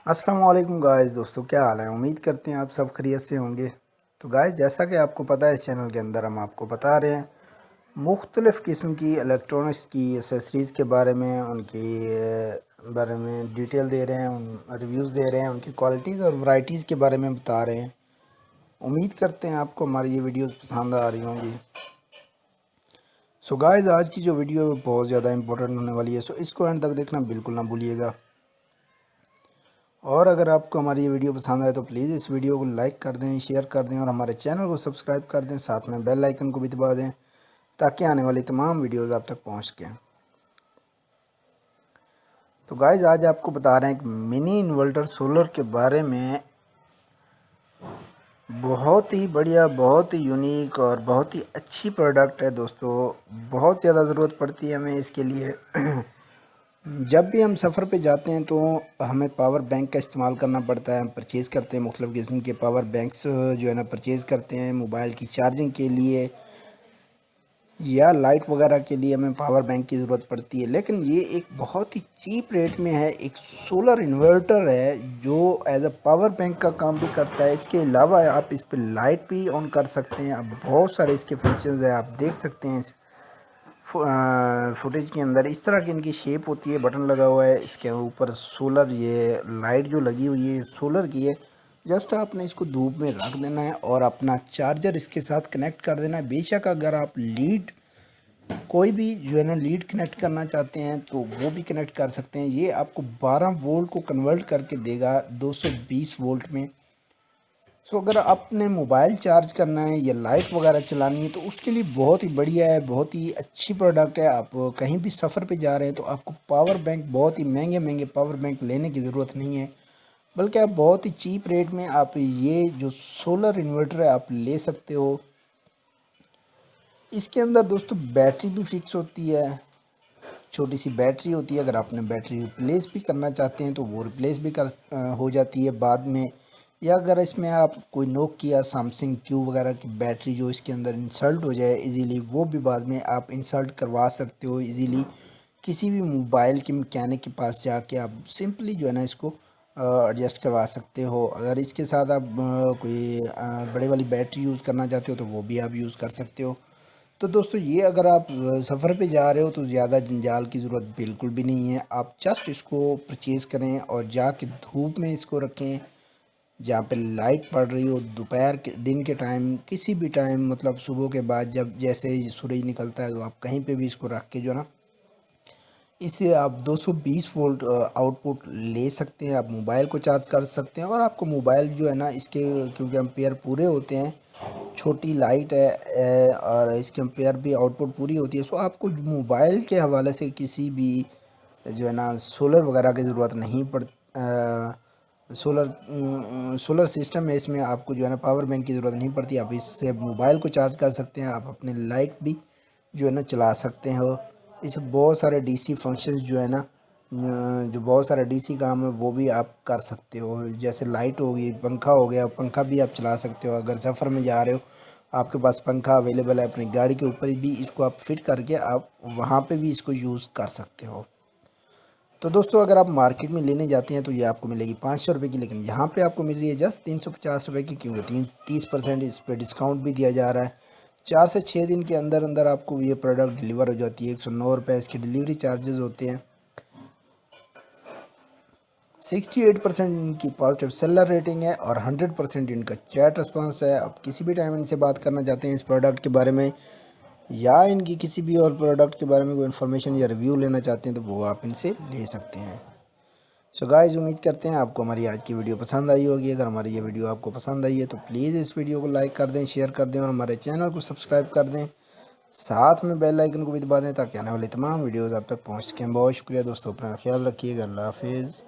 السلام علیکم گائز دوستو، کیا حال ہے؟ امید کرتے ہیں آپ سب خیریت سے ہوں گے۔ تو گائز، جیسا کہ آپ کو پتہ ہے، اس چینل کے اندر ہم آپ کو بتا رہے ہیں مختلف قسم کی الیکٹرانکس کی ایسیسریز کے بارے میں، ان کی بارے میں ڈیٹیل دے رہے ہیں، ان ریویوز دے رہے ہیں، ان کی کوالٹیز اور ورائٹیز کے بارے میں بتا رہے ہیں۔ امید کرتے ہیں آپ کو ہماری یہ ویڈیوز پسند آ رہی ہوں گی۔ سو گائز، آج کی جو ویڈیو بہت زیادہ امپورٹنٹ ہونے والی ہے، سو اس کو اینڈ تک دیکھنا بالکل نہ بھولیے گا۔ اور اگر آپ کو ہماری یہ ویڈیو پسند آئے تو پلیز اس ویڈیو کو لائک کر دیں، شیئر کر دیں اور ہمارے چینل کو سبسکرائب کر دیں، ساتھ میں بیل آئیکن کو بھی دبا دیں تاکہ آنے والی تمام ویڈیوز آپ تک پہنچ سکیں۔ تو گائز، آج آپ کو بتا رہے ہیں کہ منی انورٹر سولر کے بارے میں بہت ہی بڑھیا، بہت ہی یونیک اور بہت ہی اچھی پروڈکٹ ہے دوستو۔ بہت زیادہ ضرورت پڑتی ہے ہمیں اس کے لیے۔ جب بھی ہم سفر پہ جاتے ہیں تو ہمیں پاور بینک کا استعمال کرنا پڑتا ہے۔ ہم پرچیز کرتے ہیں مختلف قسم کے پاور بینکس جو ہے نا پرچیز کرتے ہیں موبائل کی چارجنگ کے لیے یا لائٹ وغیرہ کے لیے ہمیں پاور بینک کی ضرورت پڑتی ہے، لیکن یہ ایک بہت ہی چیپ ریٹ میں ہے، ایک سولر انورٹر ہے جو ایز اے پاور بینک کا کام بھی کرتا ہے۔ اس کے علاوہ آپ اس پہ لائٹ بھی آن کر سکتے ہیں۔ اب بہت سارے اس کے فیچرز ہیں، آپ دیکھ سکتے ہیں اس فوٹیج کے اندر۔ اس طرح کی ان کی شیپ ہوتی ہے، بٹن لگا ہوا ہے اس کے اوپر سولر، یہ لائٹ جو لگی ہوئی ہے سولر کی ہے۔ جسٹ آپ نے اس کو دھوپ میں رکھ دینا ہے اور اپنا چارجر اس کے ساتھ کنیکٹ کر دینا ہے۔ بے شک اگر آپ لیڈ کوئی بھی جو ہے نا لیڈ کنیکٹ کرنا چاہتے ہیں تو وہ بھی کنیکٹ کر سکتے ہیں۔ یہ آپ کو 12 وولٹ کو کنورٹ کر کے دے گا 220 وولٹ میں۔ سو اگر آپ نے موبائل چارج کرنا ہے یا لائٹ وغیرہ چلانی ہے تو اس کے لیے بہت ہی بڑھیا ہے، بہت ہی اچھی پروڈکٹ ہے۔ آپ کہیں بھی سفر پہ جا رہے ہیں تو آپ کو پاور بینک، بہت ہی مہنگے پاور بینک لینے کی ضرورت نہیں ہے، بلکہ آپ بہت ہی چیپ ریٹ میں آپ یہ جو سولر انورٹر ہے آپ لے سکتے ہو۔ اس کے اندر دوستو بیٹری بھی فکس ہوتی ہے، چھوٹی سی بیٹری ہوتی ہے۔ اگر آپ نے بیٹری ریپلیس بھی کرنا چاہتے ہیں تو وہ ریپلیس بھی ہو جاتی ہے بعد میں، یا اگر اس میں آپ کوئی نوکیا، سیمسنگ کیو وغیرہ کی بیٹری جو اس کے اندر انسرٹ ہو جائے ایزیلی، وہ بھی بعد میں آپ انسرٹ کروا سکتے ہو ایزیلی۔ کسی بھی موبائل کے میکینک کے پاس جا کے آپ سمپلی جو ہے نا اس کو ایڈجسٹ کروا سکتے ہو۔ اگر اس کے ساتھ آپ کوئی بڑے والی بیٹری یوز کرنا چاہتے ہو تو وہ بھی آپ یوز کر سکتے ہو۔ تو دوستو، یہ اگر آپ سفر پہ جا رہے ہو تو زیادہ جنجال کی ضرورت بالکل بھی نہیں ہے۔ آپ جسٹ اس کو پرچیز کریں اور جا کے دھوپ میں اس کو رکھیں، جہاں پہ لائٹ پڑ رہی ہو، دوپہر کے دن کے ٹائم، کسی بھی ٹائم، مطلب صبح کے بعد جب جیسے سورج نکلتا ہے تو آپ کہیں پہ بھی اس کو رکھ کے جو ہے نا اس سے آپ 220 وولٹ آؤٹ پٹ لے سکتے ہیں۔ آپ موبائل کو چارج کر سکتے ہیں اور آپ کو موبائل جو ہے نا اس کے کیونکہ امپیئر پورے ہوتے ہیں، چھوٹی لائٹ ہے اور اس کے امپیئر بھی آؤٹ پٹ پوری ہوتی ہے، سو آپ کو موبائل کے حوالے سے کسی بھی جو ہے نا سولر وغیرہ کی ضرورت نہیں سولر سسٹم ہے، اس میں آپ کو جو ہے نا پاور بینک کی ضرورت نہیں پڑتی۔ آپ اس سے موبائل کو چارج کر سکتے ہیں، آپ اپنے لائٹ بھی جو ہے نا چلا سکتے ہو۔ اس سے بہت سارے ڈی سی فنکشنز جو ہے نا جو بہت سارے ڈی سی کام ہے وہ بھی آپ کر سکتے ہو، جیسے لائٹ ہوگی، پنکھا ہو گیا، پنکھا بھی آپ چلا سکتے ہو۔ اگر سفر میں جا رہے ہو، آپ کے پاس پنکھا اویلیبل ہے، اپنی گاڑی کے اوپر بھی اس کو آپ فٹ کر کے آپ وہاں پہ بھی اس کو یوز کر سکتے ہو۔ تو دوستو، اگر آپ مارکیٹ میں لینے جاتے ہیں تو یہ آپ کو ملے گی 500 روپے کی، لیکن یہاں پہ آپ کو مل رہی ہے جسٹ 350 روپے کی، کیونکہ 30% اس پہ ڈسکاؤنٹ بھی دیا جا رہا ہے۔ 4 سے 6 دن کے اندر اندر آپ کو یہ پروڈکٹ ڈیلیور ہو جاتی ہے۔ 109 روپے اس کے ڈیلیوری چارجز ہوتے ہیں۔ 68% ان کی پازیٹیو سیلر ریٹنگ ہے اور 100% ان کا چیٹ رسپانس ہے۔ آپ کسی بھی ٹائم ان سے بات کرنا چاہتے ہیں اس پروڈکٹ کے بارے میں یا ان کی کسی بھی اور پروڈکٹ کے بارے میں کوئی انفارمیشن یا ریویو لینا چاہتے ہیں تو وہ آپ ان سے لے سکتے ہیں۔ سو گائز، امید کرتے ہیں آپ کو ہماری آج کی ویڈیو پسند آئی ہوگی۔ اگر ہماری یہ ویڈیو آپ کو پسند آئی ہے تو پلیز اس ویڈیو کو لائک کر دیں، شیئر کر دیں اور ہمارے چینل کو سبسکرائب کر دیں، ساتھ میں بیل آئیکن کو بھی دبا دیں تاکہ آنے والی تمام ویڈیوز آپ تک پہنچ سکیں۔ بہت شکریہ دوستو، اپنا خیال رکھیے گا۔ اللہ حافظ۔